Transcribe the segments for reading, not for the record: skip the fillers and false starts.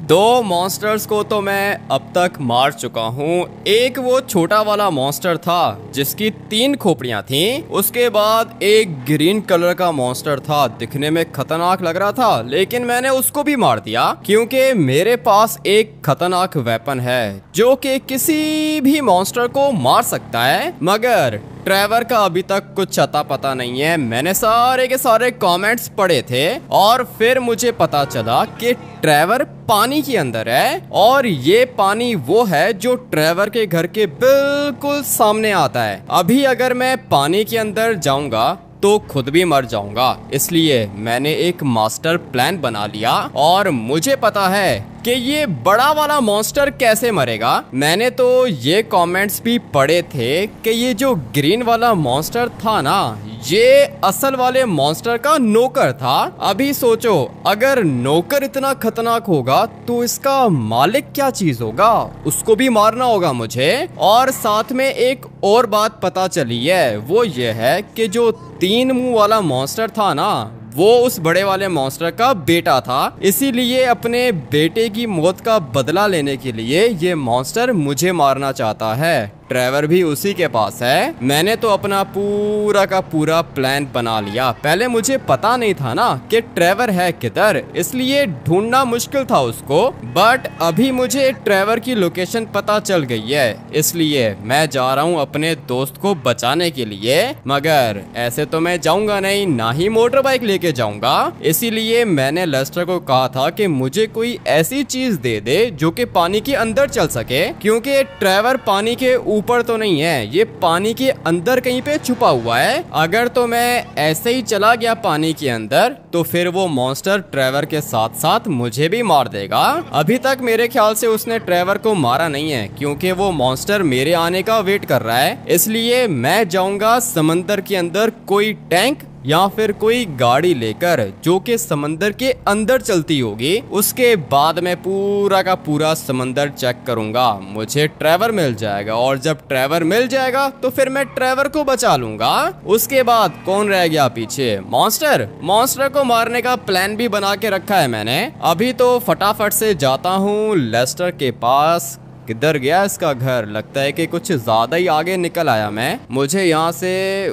दो मॉन्स्टर्स को तो मैं अब तक मार चुका हूँ। एक वो छोटा वाला मॉन्स्टर था जिसकी 3 खोपड़ियाँ थीं। उसके बाद एक ग्रीन कलर का मॉन्स्टर था, दिखने में खतरनाक लग रहा था, लेकिन मैंने उसको भी मार दिया क्योंकि मेरे पास एक खतरनाक वेपन है जो कि किसी भी मॉन्स्टर को मार सकता है। मगर ट्रेवर का अभी तक कुछ अता पता नहीं है। मैंने सारे के सारे कमेंट्स पढ़े थे और फिर मुझे पता चला कि ट्रेवर पानी के अंदर है और ये पानी वो है जो ट्रेवर के घर के बिल्कुल सामने आता है। अभी अगर मैं पानी के अंदर जाऊंगा तो खुद भी मर जाऊंगा, इसलिए मैंने एक मास्टर प्लान बना लिया और मुझे पता है कि ये बड़ा वाला मॉन्स्टर कैसे मरेगा। मैंने तो ये कमेंट्स भी पढ़े थे कि ये जो ग्रीन वाला मॉन्स्टर था ना, ये असल वाले मॉन्स्टर का नौकर था। अभी सोचो, अगर नौकर इतना खतरनाक होगा तो इसका मालिक क्या चीज होगा, उसको भी मारना होगा मुझे। और साथ में एक और बात पता चली है, वो ये है कि जो 3 मुंह वाला मॉन्स्टर था ना, वो उस बड़े वाले मॉन्स्टर का बेटा था। इसीलिए अपने बेटे की मौत का बदला लेने के लिए ये मॉन्स्टर मुझे मारना चाहता है। ट्रेवर भी उसी के पास है। मैंने तो अपना पूरा का पूरा प्लान बना लिया। पहले मुझे पता नहीं था ना कि ट्रेवर है किधर, इसलिए ढूंढना मुश्किल था उसको। बट अभी मुझे ट्रेवर की लोकेशन पता चल गई है, इसलिए मैं जा रहा हूँ अपने दोस्त को बचाने के लिए। मगर ऐसे तो मैं जाऊंगा नहीं, ना ही मोटर बाइक लेके जाऊंगा। इसीलिए मैंने लेस्टर को कहा था कि मुझे कोई ऐसी चीज दे दे जो कि पानी के अंदर चल सके, क्योंकि ट्रेवर पानी के ऊपर तो नहीं है, ये पानी के अंदर कहीं पे छुपा हुआ है। अगर तो मैं ऐसे ही चला गया पानी के अंदर तो फिर वो मॉन्स्टर ट्रेवर के साथ साथ मुझे भी मार देगा। अभी तक मेरे ख्याल से उसने ट्रेवर को मारा नहीं है, क्योंकि वो मॉन्स्टर मेरे आने का वेट कर रहा है। इसलिए मैं जाऊंगा समंदर के अंदर कोई टैंक या फिर कोई गाड़ी लेकर जो कि समंदर के अंदर चलती होगी। उसके बाद मैं पूरा का पूरा समंदर चेक करूंगा, मुझे ट्रेवर मिल जाएगा। और जब ट्रेवर मिल जाएगा तो फिर मैं ट्रेवर को बचा लूंगा। उसके बाद कौन रह गया पीछे? मॉन्स्टर। मॉन्स्टर को मारने का प्लान भी बना के रखा है मैंने। अभी तो फटाफट से जाता हूँ लेस्टर के पास। किधर गया इसका घर? लगता है कि कुछ ज्यादा ही आगे निकल आया मैं। मुझे यहाँ से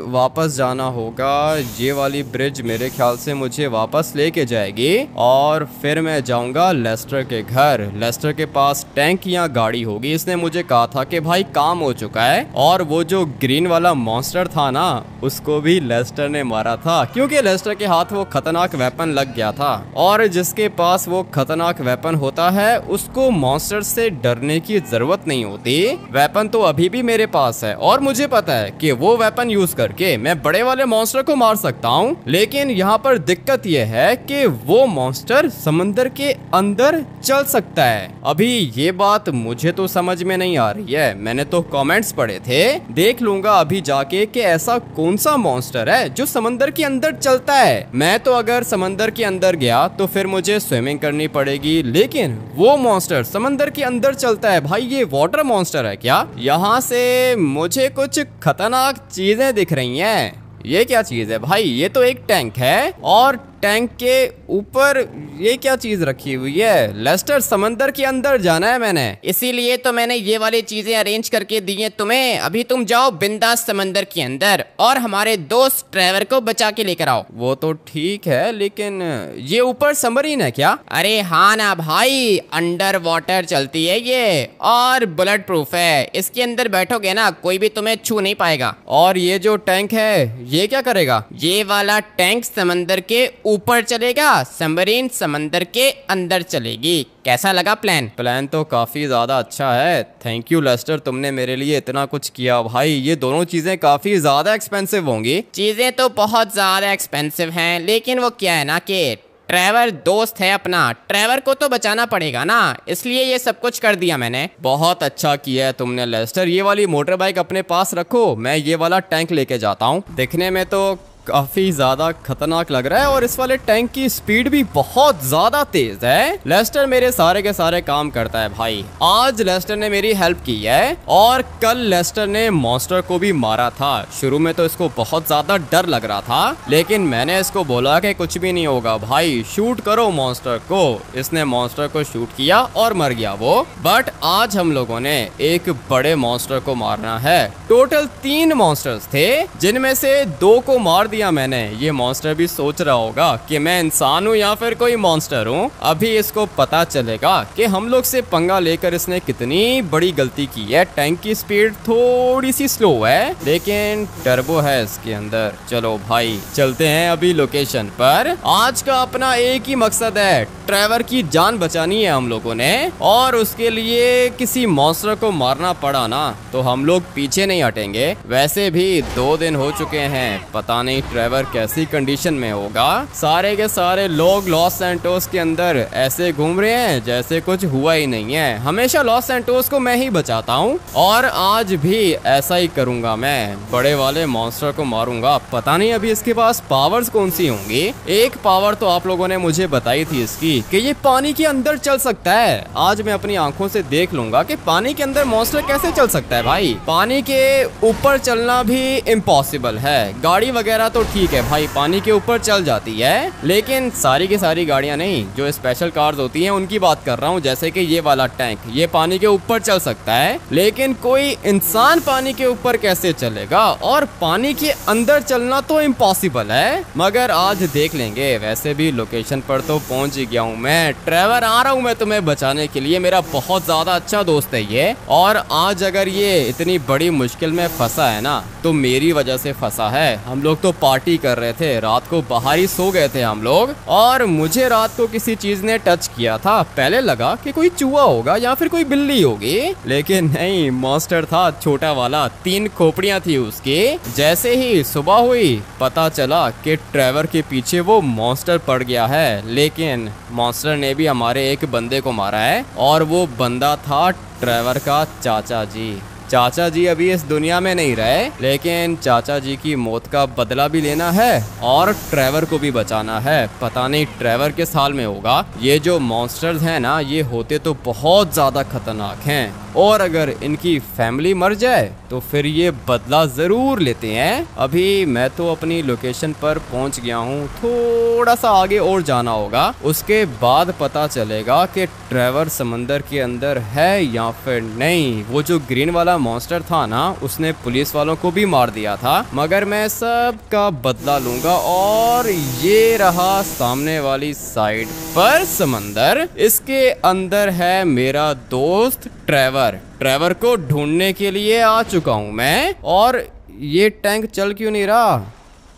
वापस जाना होगा। ये वाली ब्रिज मेरे ख्याल से मुझे वापस लेके जाएगी और फिर मैं जाऊंगा लेस्टर के घर। लेस्टर के पास टैंक या गाड़ी होगी। इसने मुझे कहा था कि भाई काम हो चुका है। और वो जो ग्रीन वाला मॉन्स्टर था ना, उसको भी लेस्टर ने मारा था, क्योंकि लेस्टर के हाथ वो खतरनाक वेपन लग गया था। और जिसके पास वो खतरनाक वेपन होता है उसको मॉन्स्टर से डरने की जरूरत नहीं होती। वेपन तो अभी भी मेरे पास है और मुझे पता है कि वो वेपन यूज करके मैं बड़े वाले मॉन्स्टर को मार सकता हूँ। लेकिन यहाँ पर दिक्कत यह है कि वो मॉन्स्टर समंदर के अंदर चल सकता है। अभी ये बात मुझे तो समझ में नहीं आ रही है। मैंने तो कमेंट्स पढ़े थे, देख लूंगा अभी जाके कि ऐसा कौन सा मॉन्स्टर है जो समंदर के अंदर चलता है। मैं तो अगर समंदर के अंदर गया तो फिर मुझे स्विमिंग करनी पड़ेगी, लेकिन वो मॉन्स्टर समंदर के अंदर चलता है। भाई ये वाटर मॉन्स्टर है क्या? यहाँ से मुझे कुछ खतरनाक चीजें दिख रही हैं। ये क्या चीज है भाई? ये तो एक टैंक है और टैंक के ऊपर ये क्या चीज रखी हुई है? लेस्टर, समंदर के अंदर जाना है मैंने, इसीलिए तो मैंने ये वाली चीजें अरेंज करके दी हैं तुम्हें। अभी तुम जाओ बिंदास समंदर के अंदर और हमारे दोस्त ट्रेवर को बचा के लेकर आओ। वो तो ठीक है, लेकिन ये ऊपर सबमरीन है क्या? अरे हाँ ना भाई, अंडर वाटर चलती है ये और बुलेट प्रूफ है। इसके अंदर बैठोगे ना कोई भी तुम्हें छू नहीं पाएगा। और ये जो टैंक है ये क्या करेगा? ये वाला टैंक समंदर के ऊपर चलेगा, सबमरीन समंदर के अंदर चलेगी। कैसा लगा प्लान? प्लान तो काफी ज्यादा अच्छा है। थैंक यू लेस्टर, तुमने मेरे लिए इतना कुछ किया। भाई ये दोनों चीजें काफी ज्यादा एक्सपेंसिव होंगी। चीजें तो बहुत ज्यादा एक्सपेंसिव हैं, लेकिन वो क्या है ना कि ट्रेवर दोस्त है अपना, ट्रेवर को तो बचाना पड़ेगा ना, इसलिए ये सब कुछ कर दिया मैंने। बहुत अच्छा किया है तुमने लेस्टर। ये वाली मोटर बाइक अपने पास रखो, मैं ये वाला टैंक लेके जाता हूँ। दिखने में तो काफी ज्यादा खतरनाक लग रहा है और इस वाले टैंक की स्पीड भी बहुत ज्यादा तेज है। लेस्टर मेरे सारे के सारे काम करता है भाई। आज लेस्टर ने मेरी हेल्प की है और कल लेस्टर ने मॉन्स्टर को भी मारा था। शुरू में तो इसको बहुत ज्यादा डर लग रहा था, लेकिन मैंने इसको बोला कि कुछ भी नहीं होगा भाई, शूट करो मॉन्स्टर को। इसने मॉन्स्टर को शूट किया और मर गया वो। बट आज हम लोगों ने एक बड़े मॉन्स्टर को मारना है। टोटल 3 मॉन्स्टर्स थे, जिनमें से 2 को मार दिया मैंने। ये मॉन्स्टर भी सोच रहा होगा कि मैं इंसान हूँ या फिर कोई मॉन्स्टर हूँ। अभी इसको पता चलेगा कि हम लोग से पंगा लेकर इसने कितनी बड़ी गलती की है। टैंक की स्पीड थोड़ी सी स्लो है, लेकिन टर्बो है इसके अंदर। चलो भाई चलते हैं अभी लोकेशन पर। आज का अपना एक ही मकसद है, ट्रेवर की जान बचानी है हम लोगों ने, और उसके लिए किसी मॉन्स्टर को मारना पड़ा ना तो हम लोग पीछे नहीं हटेंगे। वैसे भी 2 दिन हो चुके हैं, पता नहीं ट्रेवर कैसी कंडीशन में होगा। सारे के सारे लोग लॉस सैंटोस के अंदर ऐसे घूम रहे हैं जैसे कुछ हुआ ही नहीं है। हमेशा लॉस सैंटोस को मैं ही बचाता हूँ और आज भी ऐसा ही करूंगा। मैं बड़े वाले मॉन्स्टर को मारूंगा। पता नहीं अभी इसके पास पावर्स कौन सी होंगी। एक पावर तो आप लोगों ने मुझे बताई थी इसकी कि ये पानी के अंदर चल सकता है। आज मैं अपनी आंखों से देख लूंगा कि पानी के अंदर मॉन्स्टर कैसे चल सकता है भाई। पानी के ऊपर चलना भी इम्पॉसिबल है। गाड़ी वगैरह तो ठीक है भाई, पानी के ऊपर चल जाती है, लेकिन सारी की सारी गाड़ियां नहीं, जो स्पेशल कार्स होती हैं उनकी बात कर रहा हूँ। जैसे कि ये वाला टैंक, ये पानी के ऊपर चल सकता है, लेकिन कोई इंसान पानी के ऊपर कैसे चलेगा? और पानी के अंदर चलना तो इम्पॉसिबल है, मगर आज देख लेंगे। वैसे भी लोकेशन पर तो पहुंच ही गया हूँ मैं। ट्रेवर आ रहा हूँ मैं तुम्हें बचाने के लिए। मेरा बहुत ज्यादा अच्छा दोस्त है ये, और आज अगर ये इतनी बड़ी मुश्किल में फंसा है ना तो मेरी वजह से फंसा है। हम लोग तो पार्टी कर रहे थे, रात को बाहर ही सो गए थे हम लोग, और मुझे रात को किसी चीज ने टच किया था। पहले लगा कि कोई चूहा होगा या फिर कोई बिल्ली होगी, लेकिन नहीं, मॉन्स्टर था छोटा वाला। 3 खोपड़ियां थी उसकी। जैसे ही सुबह हुई पता चला कि ट्रेवर के पीछे वो मॉन्स्टर पड़ गया है, लेकिन मॉन्स्टर ने भी हमारे एक बंदे को मारा है, और वो बंदा था ट्रेवर का चाचा जी। चाचा जी अभी इस दुनिया में नहीं रहे, लेकिन चाचा जी की मौत का बदला भी लेना है और ट्रेवर को भी बचाना है। पता नहीं ट्रेवर किस हाल में होगा। ये जो मॉन्स्टर्स हैं ना, ये होते तो बहुत ज्यादा खतरनाक हैं, और अगर इनकी फैमिली मर जाए तो फिर ये बदला जरूर लेते हैं। अभी मैं तो अपनी लोकेशन पर पहुंच गया हूँ, थोड़ा सा आगे और जाना होगा, उसके बाद पता चलेगा कि ट्रेवर समंदर के अंदर है या फिर नहीं। वो जो ग्रीन वाला मॉन्स्टर था ना, उसने पुलिस वालों को भी मार दिया था, मगर मैं सब का बदला लूंगा। और ये रहा सामने वाली साइड पर समंदर, इसके अंदर है मेरा दोस्त ट्रेवर। ट्रेवर को ढूंढने के लिए आ चुका हूं मैं। और ये टैंक चल क्यों नहीं रहा?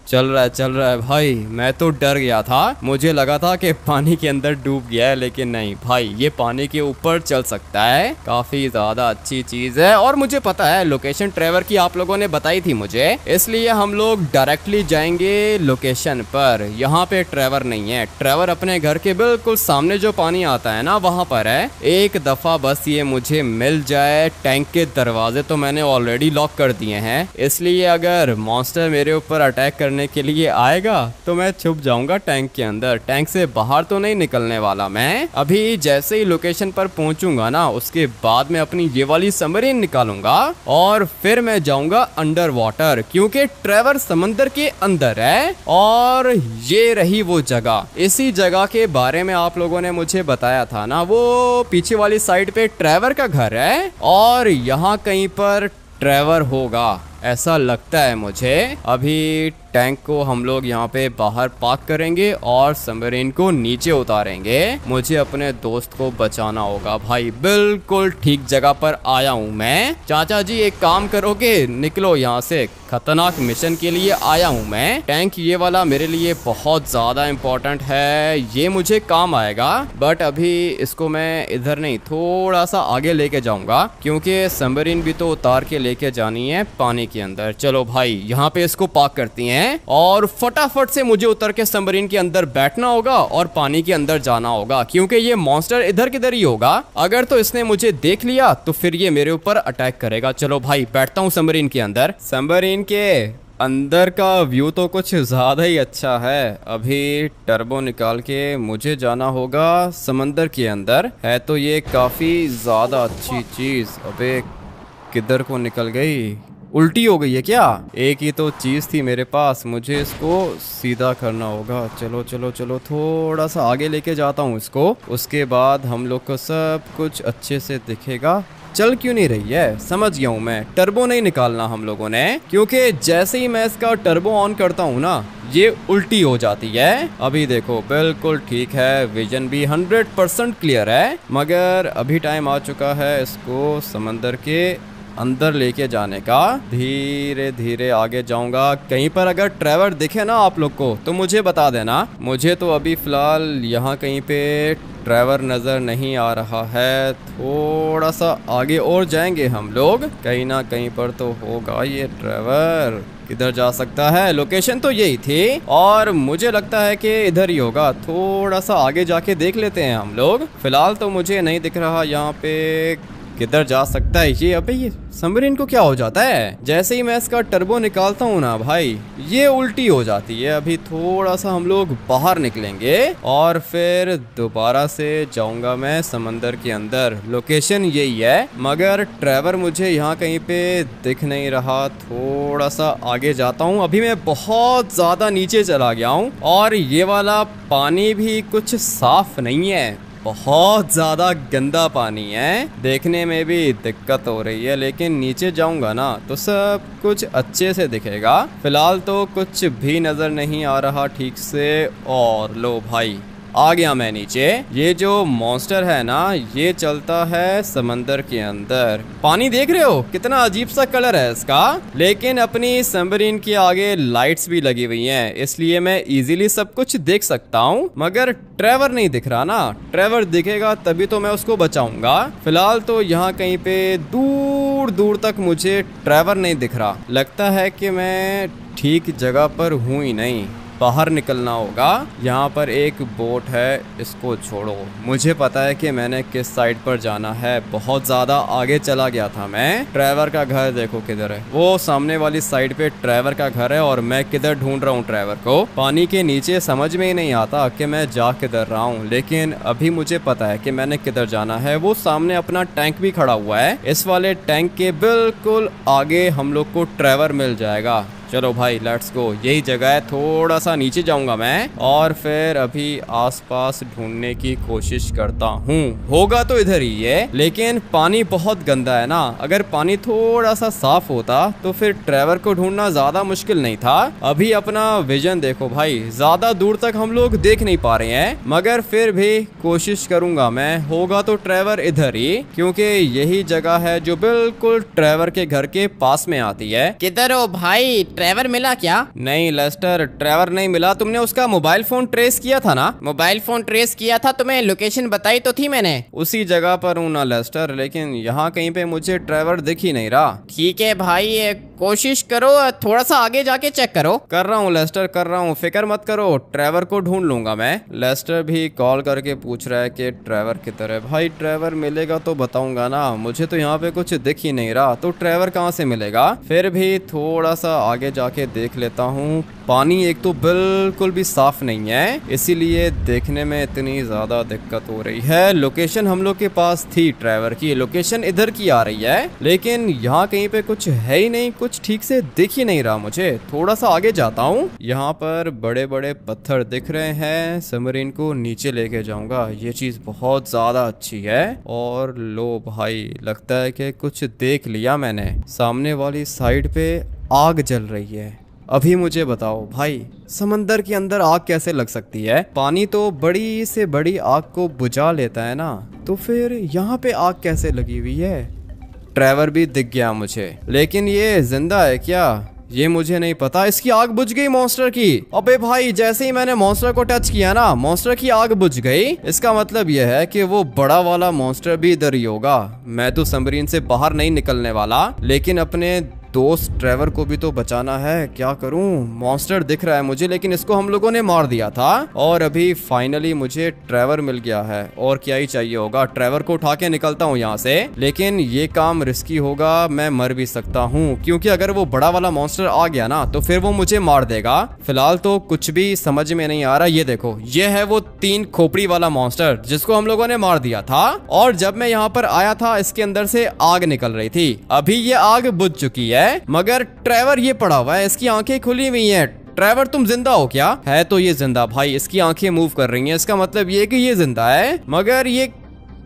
चल रहा है भाई। मैं तो डर गया था, मुझे लगा था कि पानी के अंदर डूब गया है, लेकिन नहीं भाई, ये पानी के ऊपर चल सकता है। काफी ज्यादा अच्छी चीज है, और मुझे पता है लोकेशन ट्रेवर की आप लोगों ने बताई थी मुझे, इसलिए हम लोग डायरेक्टली जाएंगे लोकेशन पर। यहाँ पे ट्रेवर नहीं है। ट्रेवर अपने घर के बिल्कुल सामने जो पानी आता है ना, वहाँ पर है। एक दफा बस ये मुझे मिल जाए। टैंक के दरवाजे तो मैंने ऑलरेडी लॉक कर दिए हैं, इसलिए अगर मॉन्स्टर मेरे ऊपर अटैक करने के लिए आएगा तो मैं छुप जाऊंगा टैंक के अंदर। टैंक से बाहर तो नहीं निकलने वाला मैं। अभी जैसे ही लोकेशन पर पहुंचूंगा ना, उसके बाद मैं अपनी ये वाली सबमरीन निकालूंगा और फिर मैं जाऊंगा अंडर वाटर, क्योंकि ट्रेवर समंदर के अंदर है। और ये रही वो जगह। इसी जगह के बारे में आप लोगों ने मुझे बताया था ना, वो पीछे वाली साइड पे ट्रेवर का घर है, और यहाँ कहीं पर ट्रेवर होगा, ऐसा लगता है मुझे। अभी टैंक को हम लोग यहाँ पे बाहर पार्क करेंगे और सबमरीन को नीचे उतारेंगे। मुझे अपने दोस्त को बचाना होगा भाई। बिल्कुल ठीक जगह पर आया हूँ मैं। चाचा जी एक काम करोगे, निकलो यहाँ से, खतरनाक मिशन के लिए आया हूँ मैं। टैंक ये वाला मेरे लिए बहुत ज्यादा इम्पोर्टेंट है, ये मुझे काम आएगा। बट अभी इसको मैं इधर नहीं, थोड़ा सा आगे लेके जाऊंगा, क्योंकि सबमरीन भी तो उतार के लेके जानी है पानी के अंदर। चलो भाई यहाँ पे इसको पार्क करती हैं, और फटाफट से मुझे उतर के सबमरीन के अंदर बैठना होगा और पानी के अंदर जाना होगा, क्योंकि ये मॉन्स्टर इधर किधर ही होगा। अगर तो इसने मुझे देख लिया तो फिर ये मेरे ऊपर अटैक करेगा। चलो भाई बैठता हूँ सबमरीन के अंदर। सबमरीन के अंदर का व्यू तो कुछ ज़्यादा ही अच्छा है। अभी टर्बो निकाल के मुझे जाना होगा समंदर के अंदर। है तो ये काफ़ी ज़्यादा अच्छी चीज़। अबे किधर को निकल गई? उल्टी हो गई है क्या? एक ही तो चीज़ थी मेरे पास, मुझे इसको सीधा करना होगा। चलो चलो चलो, थोड़ा सा आगे लेके जाता हूँ इसको। उसके बाद हम लोग को सब कुछ अच्छे से दिखेगा। चल क्यों नहीं रही है? समझ गया हूँ मैं, टर्बो नहीं निकालना हम लोगों ने, क्योंकि जैसे ही मैं इसका टर्बो ऑन करता हूँ ना, ये उल्टी हो जाती है। अभी देखो बिल्कुल ठीक है, विजन भी 100% क्लियर है। मगर अभी टाइम आ चुका है इसको समंदर के अंदर लेके जाने का। धीरे धीरे आगे जाऊंगा। कहीं पर अगर ट्रेवर दिखे ना आप लोग को तो मुझे बता देना। मुझे तो अभी फिलहाल यहाँ कहीं पे ट्रेवर नज़र नहीं आ रहा है। थोड़ा सा आगे और जाएंगे हम लोग, कहीं ना कहीं पर तो होगा ये ट्रेवर। किधर जा सकता है? लोकेशन तो यही थी और मुझे लगता है कि इधर ही होगा। थोड़ा सा आगे जाके देख लेते हैं हम लोग। फिलहाल तो मुझे नहीं दिख रहा यहाँ पे किधर जा सकता है ये। अबे ये सबमरीन को क्या हो जाता है? जैसे ही मैं इसका टर्बो निकालता हूँ ना भाई, ये उल्टी हो जाती है। अभी थोड़ा सा हम लोग बाहर निकलेंगे और फिर दोबारा से जाऊंगा मैं समंदर के अंदर। लोकेशन यही है, मगर ट्रेवर मुझे यहाँ कहीं पे दिख नहीं रहा। थोड़ा सा आगे जाता हूँ। अभी मैं बहुत ज्यादा नीचे चला गया हूँ और ये वाला पानी भी कुछ साफ नहीं है, बहुत ज़्यादा गंदा पानी है। देखने में भी दिक्कत हो रही है, लेकिन नीचे जाऊंगा ना तो सब कुछ अच्छे से दिखेगा। फिलहाल तो कुछ भी नज़र नहीं आ रहा ठीक से। और लो भाई, आ गया मैं नीचे। ये जो मॉन्स्टर है ना, ये चलता है समंदर के अंदर। पानी देख रहे हो कितना अजीब सा कलर है इसका, लेकिन अपनी सबमरीन के आगे लाइट्स भी लगी हुई हैं, इसलिए मैं इजीली सब कुछ देख सकता हूँ। मगर ट्रेवर नहीं दिख रहा ना। ट्रेवर दिखेगा तभी तो मैं उसको बचाऊंगा। फिलहाल तो यहाँ कहीं पे दूर दूर तक मुझे ट्रेवर नहीं दिख रहा। लगता है कि मैं ठीक जगह पर हूँ ही नहीं, बाहर निकलना होगा। यहाँ पर एक बोट है, इसको छोड़ो। मुझे पता है कि मैंने किस साइड पर जाना है। बहुत ज़्यादा आगे चला गया था मैं। ट्रेवर का घर देखो किधर है, वो सामने वाली साइड पे ट्रेवर का घर है और मैं किधर ढूंढ रहा हूँ ट्रेवर को। पानी के नीचे समझ में ही नहीं आता कि मैं जा किधर रहा हूँ, लेकिन अभी मुझे पता है कि मैंने किधर जाना है। वो सामने अपना टैंक भी खड़ा हुआ है। इस वाले टैंक के बिल्कुल आगे हम लोग को ट्रेवर मिल जाएगा। चलो भाई लेट्स गो, यही जगह है। थोड़ा सा नीचे जाऊंगा मैं और फिर अभी आसपास ढूंढने की कोशिश करता हूँ। होगा तो इधर ही है, लेकिन पानी बहुत गंदा है ना। अगर पानी थोड़ा सा साफ होता तो फिर ट्रेवर को ढूंढना ज्यादा मुश्किल नहीं था। अभी अपना विजन देखो भाई, ज्यादा दूर तक हम लोग देख नहीं पा रहे हैं, मगर फिर भी कोशिश करूंगा मैं। होगा तो ट्रेवर इधर ही, क्योंकि यही जगह है जो बिल्कुल ट्रेवर के घर के पास में आती है। किधर हो भाई? ट्रेवर मिला क्या? नहीं लेस्टर, ट्रेवर नहीं मिला। तुमने उसका मोबाइल फोन ट्रेस किया था ना? मोबाइल फोन ट्रेस किया था, तुम्हें लोकेशन बताई तो थी मैंने। उसी जगह पर हूँ ना लेस्टर, लेकिन यहाँ कहीं पे मुझे ट्रेवर दिख ही नहीं रहा। ठीक है भाई, कोशिश करो, थोड़ा सा आगे जाके चेक करो। कर रहा हूँ लेस्टर, कर रहा हूँ, फिक्र मत करो, ट्रेवर को ढूंढ लूंगा मैं। लेस्टर भी कॉल करके पूछ रहा है कि ट्रेवर किधर है। भाई ट्रेवर मिलेगा तो बताऊंगा ना, मुझे तो यहाँ पे कुछ दिख ही नहीं रहा, तो ट्रेवर कहाँ से मिलेगा। फिर भी थोड़ा सा आगे जाके देख लेता हूँ। पानी एक तो बिल्कुल भी साफ नहीं है, इसीलिए देखने में इतनी ज्यादा दिक्कत हो रही है। लोकेशन हम लोग के पास थी ट्रेवर की, लोकेशन इधर की आ रही है, लेकिन यहाँ कहीं पे कुछ है ही नहीं, कुछ ठीक से दिख ही नहीं रहा मुझे। थोड़ा सा आगे जाता हूँ। यहाँ पर बड़े बड़े पत्थर दिख रहे हैं, सबमरीन को नीचे लेके जाऊंगा। ये चीज बहुत ज्यादा अच्छी है। और लो भाई, लगता है कि कुछ देख लिया मैंने। सामने वाली साइड पे आग जल रही है। अभी मुझे बताओ भाई, समंदर के अंदर आग कैसे लग सकती है? पानी तो बड़ी से बड़ी आग को बुझा लेता है ना, तो फिर यहाँ पे आग कैसे लगी हुई है? ट्रेवर भी दिख गया मुझे, लेकिन ये जिंदा है क्या, ये मुझे नहीं पता। इसकी आग बुझ गई मॉन्स्टर की। अबे भाई, जैसे ही मैंने मॉन्स्टर को टच किया ना, मॉन्स्टर की आग बुझ गई। इसका मतलब यह है कि वो बड़ा वाला मॉन्स्टर भी इधर ही होगा। मैं तो सबमरीन से बाहर नहीं निकलने वाला, लेकिन अपने दोस्त ट्रेवर को भी तो बचाना है, क्या करूं? मॉन्स्टर दिख रहा है मुझे, लेकिन इसको हम लोगों ने मार दिया था और अभी फाइनली मुझे ट्रेवर मिल गया है। और क्या ही चाहिए होगा, ट्रेवर को उठा के निकलता हूँ यहाँ से। लेकिन ये काम रिस्की होगा, मैं मर भी सकता हूँ, क्योंकि अगर वो बड़ा वाला मॉन्स्टर आ गया ना तो फिर वो मुझे मार देगा। फिलहाल तो कुछ भी समझ में नहीं आ रहा। ये देखो, ये है वो 3 खोपड़ी वाला मॉन्स्टर जिसको हम लोगों ने मार दिया था। और जब मैं यहाँ पर आया था इसके अंदर से आग निकल रही थी। अभी ये आग बुझ चुकी है, मगर ट्रेवर ये पड़ा हुआ है, इसकी आंखें खुली हुई हैं। ट्रेवर तुम जिंदा हो क्या? है तो ये जिंदा भाई, इसकी आंखें मूव कर रही हैं, इसका मतलब ये कि ये जिंदा है। मगर ये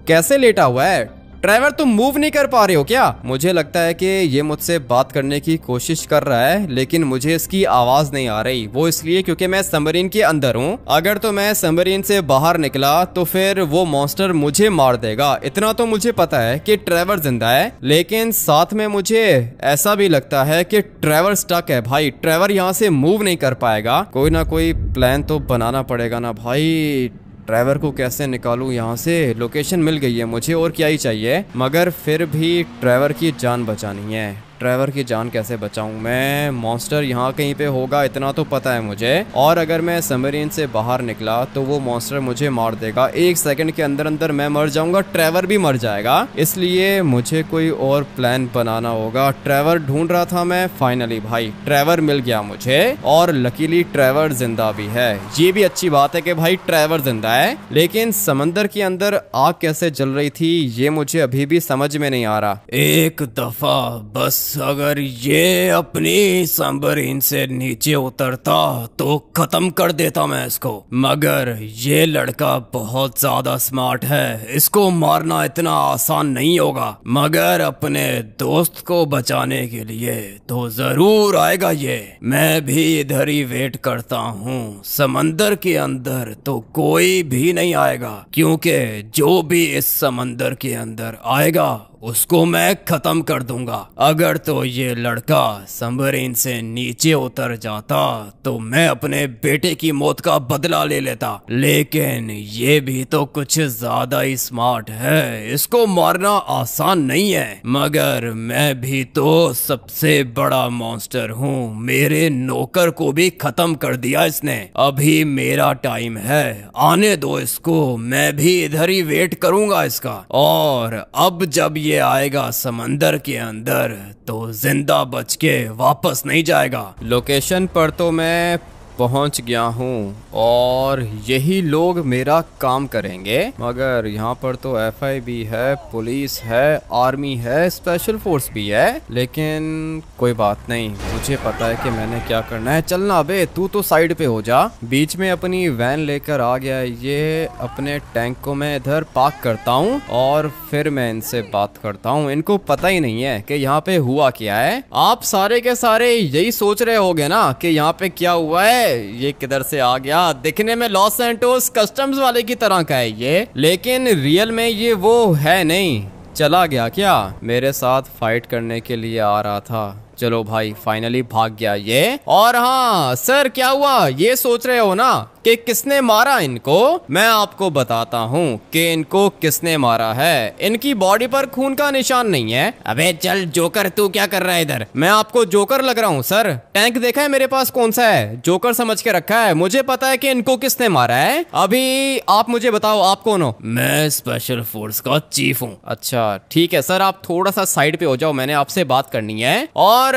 कैसे लेटा हुआ है? ट्रेवर तुम मूव नहीं कर पा रहे हो क्या? मुझे लगता है कि ये मुझसे बात करने की कोशिश कर रहा है, लेकिन मुझे इसकी आवाज नहीं आ रही। वो इसलिए क्योंकि मैं सबमरीन के अंदर हूँ। अगर तो मैं सबमरीन से बाहर निकला तो फिर वो मॉन्स्टर मुझे मार देगा। इतना तो मुझे पता है कि ट्रेवर जिंदा है, लेकिन साथ में मुझे ऐसा भी लगता है कि ट्रेवर स्टक है भाई। ट्रेवर यहाँ से मूव नहीं कर पाएगा। कोई ना कोई प्लान तो बनाना पड़ेगा ना भाई। ट्रेवर को कैसे निकालूं यहाँ से? लोकेशन मिल गई है मुझे, और क्या ही चाहिए। मगर फिर भी ट्रेवर की जान बचानी है। ट्रेवर की जान कैसे बचाऊं मैं? मॉन्स्टर यहाँ कहीं पे होगा, इतना तो पता है मुझे। और अगर मैं सबमरीन से बाहर निकला तो वो मॉन्स्टर मुझे मार देगा। 1 सेकंड के अंदर अंदर मैं मर जाऊंगा, ट्रेवर भी मर जाएगा। इसलिए मुझे कोई और प्लान बनाना होगा। ट्रेवर ढूंढ रहा था मैं, फाइनली भाई ट्रेवर मिल गया मुझे। और लकीली ट्रेवर जिंदा भी है। ये भी अच्छी बात है कि भाई ट्रेवर जिंदा है। लेकिन समंदर के अंदर आग कैसे जल रही थी ये मुझे अभी भी समझ में नहीं आ रहा। एक दफा बस अगर ये अपनी सबमरीन से नीचे उतरता तो खत्म कर देता मैं इसको। मगर ये लड़का बहुत ज्यादा स्मार्ट है, इसको मारना इतना आसान नहीं होगा। मगर अपने दोस्त को बचाने के लिए तो जरूर आएगा ये। मैं भी इधर ही वेट करता हूँ। समंदर के अंदर तो कोई भी नहीं आएगा, क्योंकि जो भी इस समंदर के अंदर आएगा उसको मैं खत्म कर दूंगा। अगर तो ये लड़का सबमरीन से नीचे उतर जाता तो मैं अपने बेटे की मौत का बदला ले लेता। लेकिन ये भी तो कुछ ज्यादा ही स्मार्ट है, इसको मारना आसान नहीं है। मगर मैं भी तो सबसे बड़ा मॉन्स्टर हूँ, मेरे नौकर को भी खत्म कर दिया इसने। अभी मेरा टाइम है, आने दो इसको, मैं भी इधर ही वेट करूंगा इसका। और अब जब ये आएगा समंदर के अंदर तो जिंदा बच के वापस नहीं जाएगा। लोकेशन पर तो मैं पहुंच गया हूँ और यही लोग मेरा काम करेंगे। मगर यहाँ पर तो FIB है, पुलिस है, आर्मी है, स्पेशल फोर्स भी है। लेकिन कोई बात नहीं, मुझे पता है कि मैंने क्या करना है। चलना बे, तू तो साइड पे हो जा। बीच में अपनी वैन लेकर आ गया ये। अपने टैंक को मैं इधर पार्क करता हूँ और फिर मैं इनसे बात करता हूँ। इनको पता ही नहीं है कि यहाँ पे हुआ क्या है। आप सारे के सारे यही सोच रहे होगे ना कि यहाँ पे क्या हुआ है, ये किधर से आ गया। दिखने में लॉस सैंटोस कस्टम्स वाले की तरह का है ये, लेकिन रियल में ये वो है नहीं। चला गया क्या? मेरे साथ फाइट करने के लिए आ रहा था। चलो भाई, फाइनली भाग गया ये। और हाँ सर, क्या हुआ ये सोच रहे हो ना कि किसने मारा इनको? मैं आपको बताता हूँ कि इनको किसने मारा है। इनकी बॉडी पर खून का निशान नहीं है। अबे चल जोकर, तू क्या कर रहा है इधर? मैं आपको जोकर लग रहा हूँ सर? टैंक देखा है मेरे पास कौन सा है? जोकर समझ के रखा है। मुझे पता है कि इनको किसने मारा है। अभी आप मुझे बताओ, आप कौन हो? मैं स्पेशल फोर्स का चीफ हूँ। अच्छा ठीक है सर, आप थोड़ा सा साइड पे हो जाओ, मैंने आपसे बात करनी है। और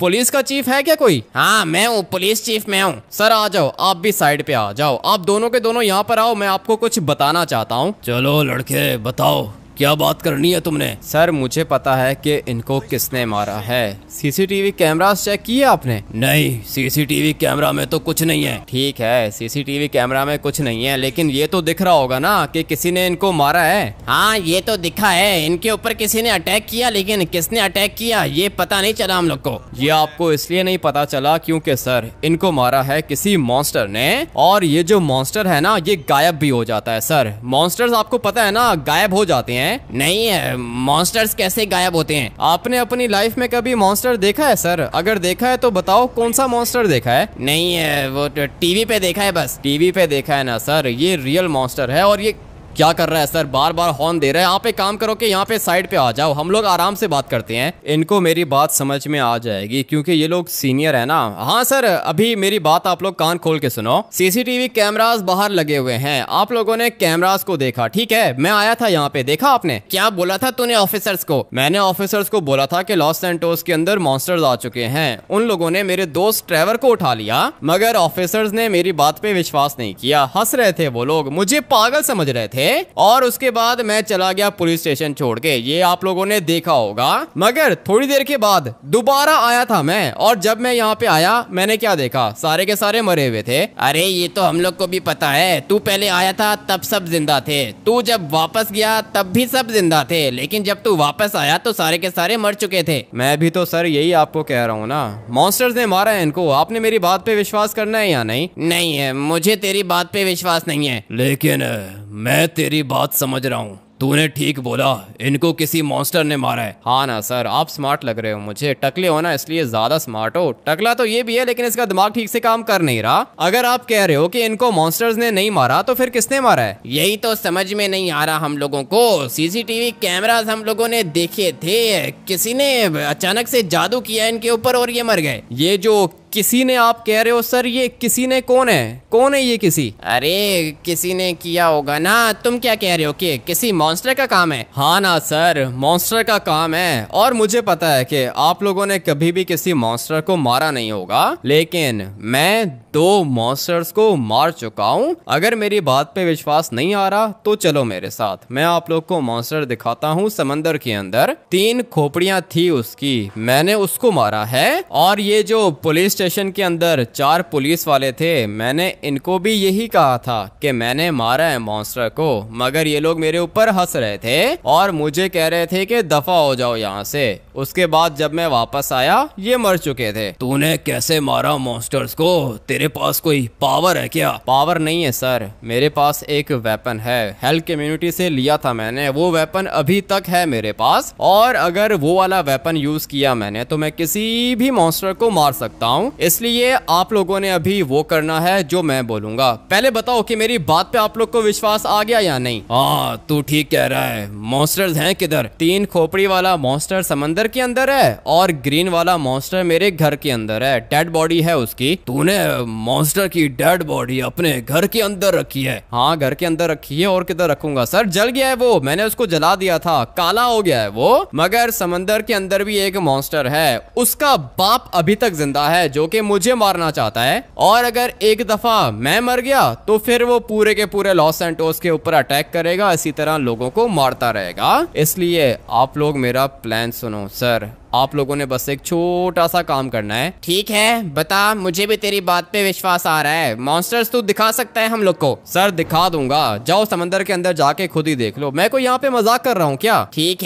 पुलिस का चीफ है क्या कोई? हाँ मैं हूँ, पुलिस चीफ मैं हूँ। सर आ जाओ, आप भी साइड पे आ जाओ। आप दोनों के दोनों यहाँ पर आओ, मैं आपको कुछ बताना चाहता हूँ। चलो लड़के, बताओ क्या बात करनी है तुमने? सर मुझे पता है कि इनको किसने मारा है। CCTV कैमरास चेक किए आपने? नहीं, CCTV कैमरा में तो कुछ नहीं है। ठीक है, CCTV कैमरा में कुछ नहीं है, लेकिन ये तो दिख रहा होगा ना कि किसी ने इनको मारा है। हाँ ये तो दिखा है, इनके ऊपर किसी ने अटैक किया, लेकिन किसने अटैक किया ये पता नहीं चला हम लोग को। ये आपको इसलिए नहीं पता चला क्योंकि सर इनको मारा है किसी मॉन्स्टर ने। और ये जो मॉन्स्टर है ना, ये गायब भी हो जाता है सर। मॉन्स्टर्स आपको पता है ना, गायब हो जाते हैं। नहीं है, मॉन्स्टर्स कैसे गायब होते हैं? आपने अपनी लाइफ में कभी मॉन्स्टर देखा है सर? अगर देखा है तो बताओ कौन सा मॉन्स्टर देखा है? नहीं है, वो टीवी पे देखा है बस। टीवी पे देखा है ना सर, ये रियल मॉन्स्टर है। और ये क्या कर रहा है सर, बार बार हॉर्न दे रहा है। आप एक काम करो कि यहाँ पे साइड पे आ जाओ, हम लोग आराम से बात करते हैं। इनको मेरी बात समझ में आ जाएगी क्योंकि ये लोग सीनियर है ना। हाँ सर, अभी मेरी बात आप लोग कान खोल के सुनो। सीसीटीवी कैमरास बाहर लगे हुए हैं, आप लोगों ने कैमरास को देखा, ठीक है? मैं आया था यहाँ पे, देखा आपने? क्या बोला था तूने ऑफिसर्स को? मैंने ऑफिसर्स को बोला था कि लॉस सैंटोस के अंदर मॉन्स्टर्स आ चुके हैं। उन लोगों ने मेरे दोस्त ट्रेवर को उठा लिया, मगर ऑफिसर्स ने मेरी बात पे विश्वास नहीं किया। हंस रहे थे वो लोग, मुझे पागल समझ रहे थे। और उसके बाद मैं चला गया पुलिस स्टेशन छोड़ के, ये आप लोगों ने देखा होगा। मगर थोड़ी देर के बाद दोबारा आया था मैं, और जब मैं यहाँ पे आया मैंने क्या देखा, सारे के सारे मरे हुए थे। अरे ये तो हम लोग को भी पता है, तू पहले आया था तब सब जिंदा थे, तू जब वापस गया तब भी सब जिंदा थे, लेकिन जब तू वापस आया तो सारे के सारे मर चुके थे। मैं भी तो सर यही आपको कह रहा हूँ ना, मॉन्स्टर्स ने मारा है इनको। आपने मेरी बात पे विश्वास करना है या नहीं? नहीं है, मुझे तेरी बात पे विश्वास नहीं है। लेकिन मैं तेरी बात समझ रहा हूँ, तूने ठीक बोला, इनको किसी मॉन्स्टर ने मारा है। हाँ ना सर, आप स्मार्ट लग रहे हो मुझे, टकले हो ना इसलिए ज्यादा स्मार्ट हो। टकला तो ये भी है लेकिन इसका दिमाग ठीक से काम कर नहीं रहा। अगर आप कह रहे हो कि इनको मॉन्स्टर्स ने नहीं मारा तो फिर किसने मारा है? यही तो समझ में नहीं आ रहा हम लोगों को। सीसीटीवी कैमरास हम लोगों ने देखे थे, किसी ने अचानक से जादू किया इनके ऊपर और ये मर गए। ये जो किसी ने आप कह रहे हो सर, ये किसी ने कौन है? कौन है ये किसी? अरे किसी ने किया होगा ना। तुम क्या कह रहे हो कि किसी मॉन्स्टर का काम है? हाँ ना सर, मॉन्स्टर का काम है। और मुझे पता है कि आप लोगों ने कभी भी किसी मॉन्स्टर को मारा नहीं होगा, लेकिन मैं 2 मॉन्स्टर्स को मार चुका हूँ। अगर मेरी बात पे विश्वास नहीं आ रहा तो चलो मेरे साथ, मैं आप लोग को मॉन्स्टर दिखाता हूँ। समंदर के अंदर 3 खोपड़ियाँ थी उसकी, मैंने उसको मारा है। और ये जो पुलिस स्टेशन के अंदर 4 पुलिस वाले थे, मैंने इनको भी यही कहा था कि मैंने मारा है मॉन्स्टर को, मगर ये लोग मेरे ऊपर हंस रहे थे और मुझे कह रहे थे कि दफा हो जाओ यहाँ से। उसके बाद जब मैं वापस आया ये मर चुके थे। तूने कैसे मारा मॉन्स्टर्स को? तेरे पास कोई पावर है क्या? पावर नहीं है सर, मेरे पास एक वेपन है, हेल्थ कम्युनिटी से लिया था मैंने। वो वेपन अभी तक है मेरे पास, और अगर वो वाला वेपन यूज किया मैंने तो मैं किसी भी मॉन्स्टर को मार सकता हूँ। इसलिए आप लोगों ने अभी वो करना है जो मैं बोलूंगा। पहले बताओ कि मेरी बात पे आप लोग को विश्वास आ गया या नहीं? हाँ तू ठीक कह रहा है। मॉन्स्टर्स हैं किधर? 3 खोपड़ी वाला मॉन्स्टर समंदर के अंदर है और ग्रीन वाला मॉन्स्टर मेरे घर के अंदर है, डेड बॉडी है उसकी। तूने मॉन्स्टर की डेड बॉडी अपने घर के अंदर रखी है? हाँ घर के अंदर रखी है, और किधर रखूंगा सर? जल गया है वो, मैंने उसको जला दिया था, काला हो गया है वो। मगर समंदर के अंदर भी एक मॉन्स्टर है, उसका बाप अभी तक जिंदा है जो कि मुझे मारना चाहता है। और अगर एक दफा मैं मर गया तो फिर वो पूरे के पूरे लॉस सैंटोस के ऊपर अटैक करेगा, इसी तरह लोगों को मारता रहेगा। इसलिए आप लोग मेरा प्लान सुनो सर, आप लोगों ने बस एक छोटा सा काम करना है। ठीक है बता, मुझे भी तेरी बात पे विश्वास आ रहा है। मॉन्स्टर्स तू दिखा सकता है हम लोग को? सर दिखा दूंगा, जाओ समंदर के अंदर जाके खुद ही देख लो। मैं कोई यहाँ पे मजाक कर रहा हूँ क्या? ठीक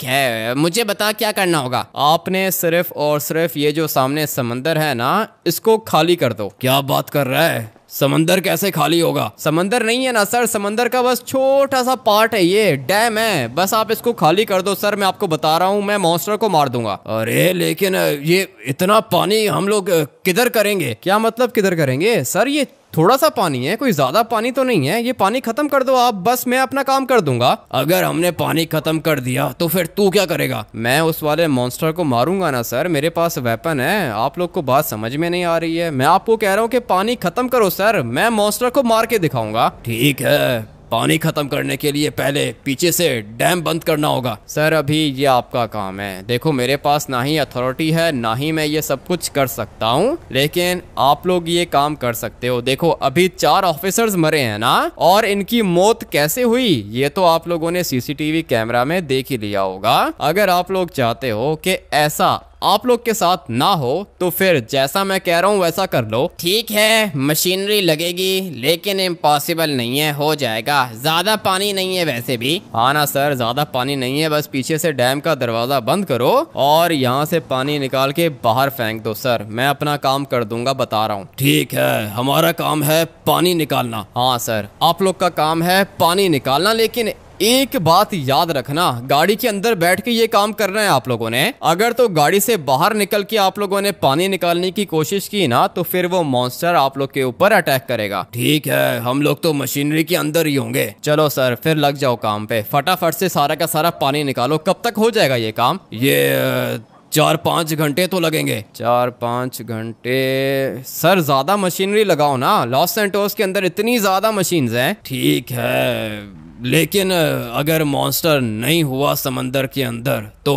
है, मुझे बता क्या करना होगा। आपने सिर्फ और सिर्फ ये जो सामने समंदर है ना, इसको खाली कर दो। क्या बात कर रहा है? समंदर कैसे खाली होगा? समंदर नहीं है ना सर, समंदर का बस छोटा सा पार्ट है, ये डैम है, बस आप इसको खाली कर दो सर। मैं आपको बता रहा हूँ, मैं मॉन्स्टर को मार दूंगा। अरे लेकिन ये इतना पानी हम लोग किधर करेंगे? क्या मतलब किधर करेंगे सर? ये थोड़ा सा पानी है, कोई ज्यादा पानी तो नहीं है। ये पानी खत्म कर दो आप, बस मैं अपना काम कर दूंगा। अगर हमने पानी खत्म कर दिया तो फिर तू क्या करेगा? मैं उस वाले मॉन्स्टर को मारूंगा ना सर, मेरे पास वेपन है। आप लोग को बात समझ में नहीं आ रही है। मैं आपको कह रहा हूँ कि पानी खत्म करो सर, मैं मॉन्स्टर को मार के दिखाऊंगा। ठीक है, पानी खत्म करने के लिए पहले पीछे से डैम बंद करना होगा। सर अभी ये आपका काम है। देखो मेरे पास ना ही अथॉरिटी है, ना ही मैं ये सब कुछ कर सकता हूँ, लेकिन आप लोग ये काम कर सकते हो। देखो अभी 4 ऑफिसर्स मरे हैं ना, और इनकी मौत कैसे हुई ये तो आप लोगों ने सीसीटीवी कैमरा में देख ही लिया होगा। अगर आप लोग चाहते हो कि ऐसा आप लोग के साथ ना हो तो फिर जैसा मैं कह रहा हूँ वैसा कर लो। ठीक है, मशीनरी लगेगी लेकिन इम्पॉसिबल नहीं है, हो जाएगा। ज्यादा पानी नहीं है वैसे भी। हाँ ना सर, ज्यादा पानी नहीं है, बस पीछे से डैम का दरवाजा बंद करो और यहाँ से पानी निकाल के बाहर फेंक दो सर, मैं अपना काम कर दूंगा, बता रहा हूँ। ठीक है, हमारा काम है पानी निकालना। हाँ सर, आप लोग का काम है पानी निकालना, लेकिन एक बात याद रखना, गाड़ी के अंदर बैठ के ये काम करना है आप लोगों ने। अगर तो गाड़ी से बाहर निकल के आप लोगों ने पानी निकालने की कोशिश की ना, तो फिर वो मॉन्स्टर आप लोग के ऊपर अटैक करेगा। ठीक है, हम लोग तो मशीनरी के अंदर ही होंगे। चलो सर, फिर लग जाओ काम पे, फटाफट से सारा का सारा पानी निकालो। कब तक हो जाएगा ये काम? ये 4-5 घंटे तो लगेंगे। 4-5 घंटे? सर ज्यादा मशीनरी लगाओ ना, लॉस सैंटोस के अंदर इतनी ज्यादा मशीन्स हैं। ठीक है, लेकिन अगर मॉन्स्टर नहीं हुआ समंदर के अंदर तो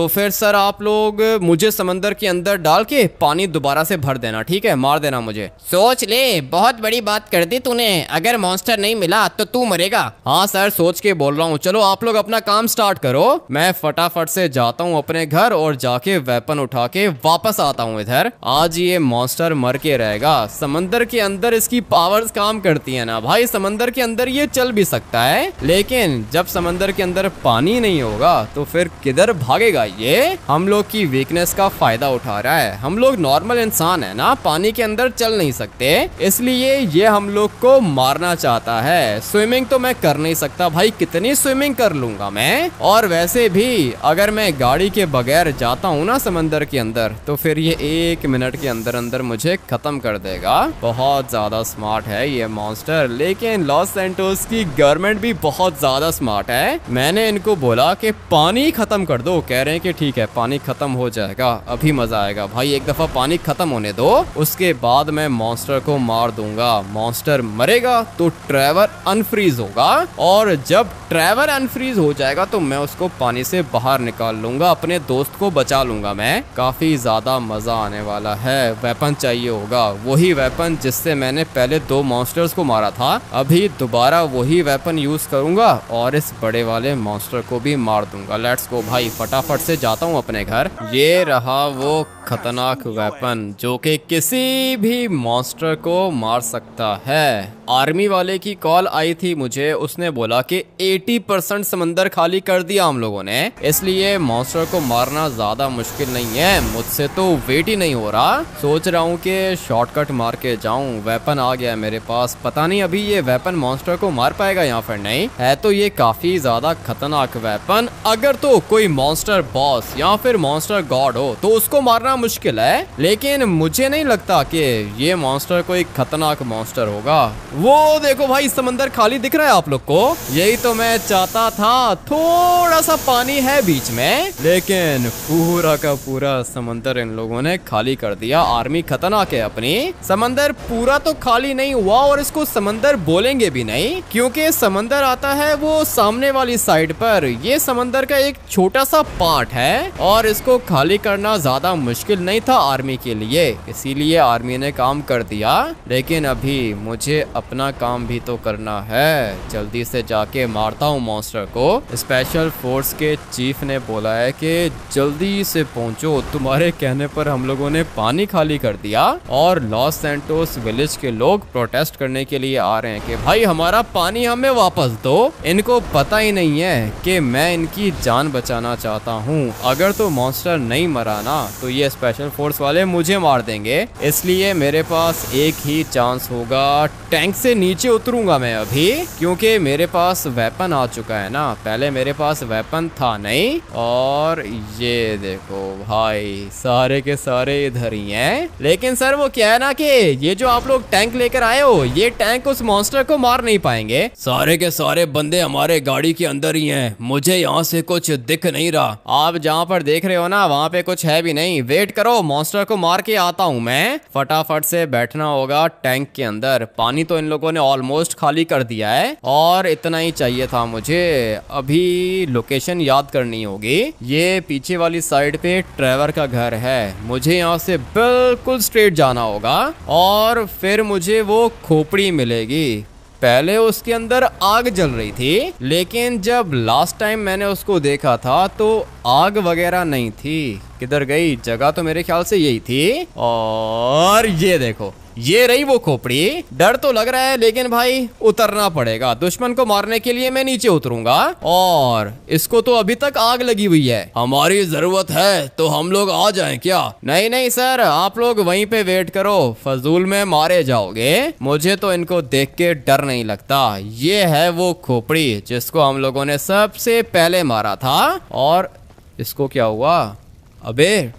फिर सर आप लोग मुझे समंदर के अंदर डाल के पानी दोबारा से भर देना, ठीक है? मार देना मुझे। सोच ले, बहुत बड़ी बात कर दी तूने। अगर मॉन्स्टर नहीं मिला तो तू मरेगा। हाँ सर, सोच के बोल रहा हूँ। चलो आप लोग अपना काम स्टार्ट करो, मैं फटाफट से जाता हूँ अपने घर और जाके वेपन उठा के वापस आता हूँ इधर। आज ये मॉन्स्टर मर के रहेगा। समंदर के अंदर इसकी पावर्स काम करती है ना भाई, समंदर के अंदर ये चल भी सकता है, लेकिन जब समंदर के अंदर पानी नहीं होगा तो फिर किधर भागेगा ये? हम लोग की वीकनेस का फायदा उठा रहा है। हम लोग नॉर्मल इंसान है ना, पानी के अंदर चल नहीं सकते, इसलिए ये हम लोग को मारना चाहता है। स्विमिंग तो मैं कर नहीं सकता भाई, कितनी स्विमिंग कर लूंगा मैं। और वैसे भी अगर मैं गाड़ी के बगैर जाता हूँ ना समंदर के अंदर, तो फिर ये 1 मिनट के अंदर अंदर मुझे खत्म कर देगा। बहुत ज्यादा स्मार्ट है ये मॉन्स्टर, लेकिन लॉस सैंटोस की गवर्नमेंट भी बहुत ज्यादा स्मार्ट है। मैंने इनको बोला कि पानी खत्म कर दो, कह रहे हैं कि ठीक है पानी खत्म हो जाएगा, अभी मजा आएगा। भाई एक दफा पानी खत्म होने दो, उसके बाद मैं मॉन्स्टर को मार दूंगा। मॉन्स्टर मरेगा तो ट्रेवर अनफ्रीज होगा, और जब ट्रेवर अनफ्रीज हो जाएगा तो मैं उसको पानी से बाहर निकाल लूंगा, अपने दोस्त को बचा लूंगा मैं। काफी ज्यादा मजा आने वाला है। वेपन चाहिए होगा, वही वेपन जिससे मैंने पहले 2 मॉन्स्टर्स को मारा था। अभी दोबारा वही वेपन यूज करूंगा और इस बड़े वाले मॉन्स्टर को भी मार दूंगा। लेट्स गो भाई, फटाफट से जाता हूँ अपने घर। ये रहा वो खतरनाक वेपन जो कि किसी भी मॉन्स्टर को मार सकता है। आर्मी वाले की कॉल आई थी मुझे, उसने बोला कि 80% समंदर खाली कर दिया हम लोगों ने, इसलिए मॉन्स्टर को मारना ज्यादा मुश्किल नहीं है। मुझसे तो वेट ही नहीं हो रहा। सोच रहा हूँ कि शॉर्टकट मार के जाऊं। वेपन आ गया मेरे पास, पता नहीं अभी ये वेपन मॉन्स्टर को मार पाएगा या फिर नहीं। है तो ये काफी ज्यादा खतरनाक वेपन। अगर तो कोई मॉन्स्टर बॉस या फिर मॉन्स्टर गॉड हो तो उसको मारना मुश्किल है, लेकिन मुझे नहीं लगता कि ये मॉन्स्टर कोई खतरनाक मॉन्स्टर होगा। वो देखो भाई, समंदर खाली दिख रहा है आप लोग को? यही तो मैं चाहता था। थोड़ा सा पानी है बीच में, लेकिन पूरा का पूरा समंदर इन लोगों ने खाली कर दिया। आर्मी खतरनाक है अपनी। समंदर पूरा तो खाली नहीं हुआ, और इसको समंदर बोलेंगे भी नहीं, क्योंकि समंदर आता है वो सामने वाली साइड पर। ये समंदर का एक छोटा सा पार्ट है, और इसको खाली करना ज्यादा मुश्किल नहीं था आर्मी के लिए, इसीलिए आर्मी ने काम कर दिया। लेकिन अभी मुझे अपना काम भी तो करना है। जल्दी से जाके मारता हूँ मॉन्स्टर को। स्पेशल फोर्स के चीफ ने बोला है कि जल्दी से पहुंचो, तुम्हारे कहने पर हम लोगों ने पानी खाली कर दिया, और लॉस सैंटोस विलेज के लोग प्रोटेस्ट करने के लिए आ रहे हैं कि भाई हमारा पानी हमें वापस दो। इनको पता ही नहीं है कि मैं इनकी जान बचाना चाहता हूँ। अगर तो मॉन्स्टर नहीं मरा ना, तो ये स्पेशल फोर्स वाले मुझे मार देंगे, इसलिए मेरे पास एक ही चांस होगा। टैंक से नीचे उतरूंगा मैं अभी, क्योंकि मेरे पास वेपन आ चुका है ना। पहले मेरे पास वेपन था नहीं, और ये देखो भाई सारे के सारे इधर ही हैं। लेकिन सर वो क्या है ना कि ये जो आप लोग टैंक लेकर आए हो, ये टैंक उस मॉन्स्टर को मार नहीं पाएंगे। सारे के सारे बंदे हमारे गाड़ी के अंदर ही हैं, मुझे यहाँ से कुछ दिख नहीं रहा। आप जहाँ पर देख रहे हो ना, वहाँ पे कुछ है भी नहीं। वेट करो, मॉन्स्टर को मार के आता हूँ मैं। फटाफट से बैठना होगा टैंक के अंदर। पानी तो इन लोगों ने ऑलमोस्ट खाली कर दिया है, और इतना ही चाहिए था मुझे। अभी लोकेशन याद करनी होगी। ये पीछे वाली साइड पे ट्रेवर का घर है। मुझे यहाँ से बिल्कुल स्ट्रेट जाना होगा, और फिर मुझे वो खोपड़ी मिलेगी। पहले उसके अंदर आग जल रही थी, लेकिन जब लास्ट टाइम मैंने उसको देखा था तो आग वगैरह नहीं थी। किधर गई? जगह तो मेरे ख्याल से यही थी। और ये देखो, ये रही वो खोपड़ी। डर तो लग रहा है लेकिन भाई उतरना पड़ेगा। दुश्मन को मारने के लिए मैं नीचे उतरूंगा। और इसको तो अभी तक आग लगी हुई है। हमारी जरूरत है तो हम लोग आ जाएं क्या? नहीं नहीं सर, आप लोग वहीं पे वेट करो, फजूल में मारे जाओगे। मुझे तो इनको देख के डर नहीं लगता। ये है वो खोपड़ी जिसको हम लोगों ने सबसे पहले मारा था। और इसको क्या हुआ? अबे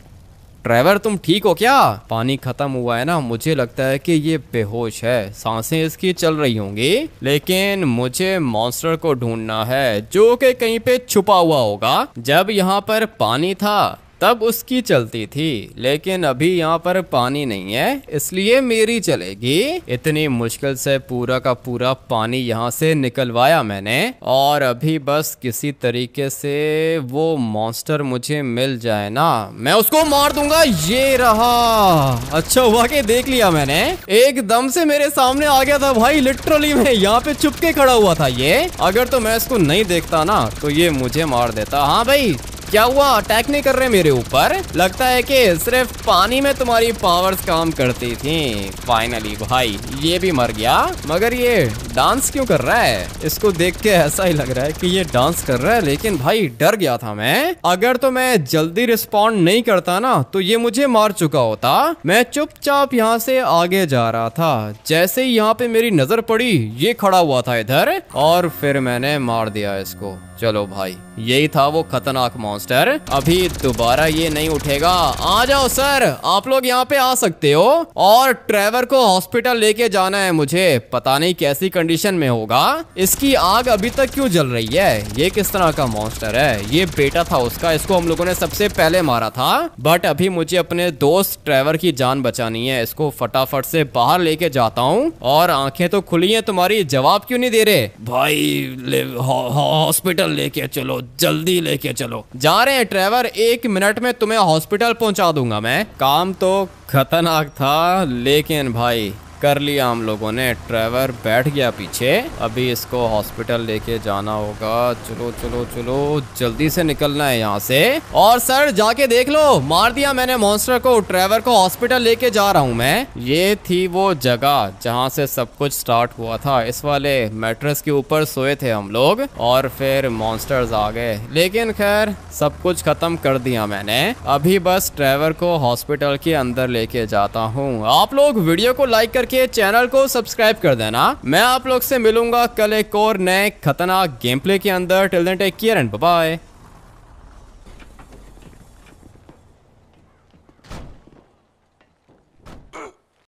ट्रेवर, तुम ठीक हो क्या? पानी खत्म हुआ है ना, मुझे लगता है कि ये बेहोश है। सांसें इसकी चल रही होंगी, लेकिन मुझे मॉन्स्टर को ढूंढना है जो कि कहीं पे छुपा हुआ होगा। जब यहाँ पर पानी था तब उसकी चलती थी, लेकिन अभी यहाँ पर पानी नहीं है, इसलिए मेरी चलेगी। इतनी मुश्किल से पूरा का पूरा पानी यहाँ से निकलवाया मैंने, और अभी बस किसी तरीके से वो मॉन्स्टर मुझे मिल जाए ना, मैं उसको मार दूंगा। ये रहा। अच्छा हुआ कि देख लिया मैंने, एकदम से मेरे सामने आ गया था भाई। लिटरली मैं यहाँ पे छुप के खड़ा हुआ था। ये अगर तो मैं इसको नहीं देखता ना तो ये मुझे मार देता। हाँ भाई, क्या हुआ? अटैक नहीं कर रहे मेरे ऊपर? लगता है कि सिर्फ पानी में तुम्हारी पावर्स काम करती थी। फाइनली भाई ये भी मर गया। मगर ये डांस क्यों कर रहा है? इसको देख के ऐसा ही लग रहा है कि ये डांस कर रहा है, लेकिन भाई डर गया था मैं। अगर तो मैं जल्दी रिस्पॉन्ड नहीं करता ना तो ये मुझे मार चुका होता। मैं चुपचाप यहाँ से आगे जा रहा था। जैसे ही यहाँ पे मेरी नजर पड़ी, ये खड़ा हुआ था इधर, और फिर मैंने मार दिया इसको। चलो भाई, यही था वो खतरनाक मॉन्स्टर। अभी दोबारा ये नहीं उठेगा। आ जाओ सर, आप लोग यहाँ पे आ सकते हो। और ट्रेवर को हॉस्पिटल लेके जाना है मुझे। पता नहीं कैसी कंडीशन में होगा। इसकी आग अभी तक क्यों जल रही है? ये किस तरह का मॉन्स्टर है? ये बेटा था उसका, इसको हम लोगों ने सबसे पहले मारा था। बट अभी मुझे अपने दोस्त ट्रेवर की जान बचानी है। इसको फटाफट से बाहर लेके जाता हूँ। और आंखें तो खुली हैं तुम्हारी, जवाब क्यों नहीं दे रहे? भाई हॉस्पिटल लेके चलो, जल्दी लेके चलो। जा रहे हैं ट्रेवर, 1 मिनट में तुम्हें हॉस्पिटल पहुंचा दूंगा मैं। काम तो खतरनाक था, लेकिन भाई कर लिया हम लोगों ने। ट्रेवर बैठ गया पीछे। अभी इसको हॉस्पिटल लेके जाना होगा। चलो चलो चलो, जल्दी से निकलना है यहाँ से। और सर जाके देख लो, मार दिया मैंने मॉन्स्टर को। ट्रेवर को हॉस्पिटल लेके जा रहा हूँ मैं। ये थी वो जगह जहाँ से सब कुछ स्टार्ट हुआ था। इस वाले मैट्रेस के ऊपर सोए थे हम लोग, और फिर मॉन्स्टर्स आ गए। लेकिन खैर सब कुछ खत्म कर दिया मैंने। अभी बस ट्रेवर को हॉस्पिटल के अंदर लेके जाता हूँ। आप लोग वीडियो को लाइक करके चैनल को सब्सक्राइब कर देना। मैं आप लोग से मिलूंगा कल एक और नए खतरनाक गेम प्ले के अंदर। Till then take care and bye bye.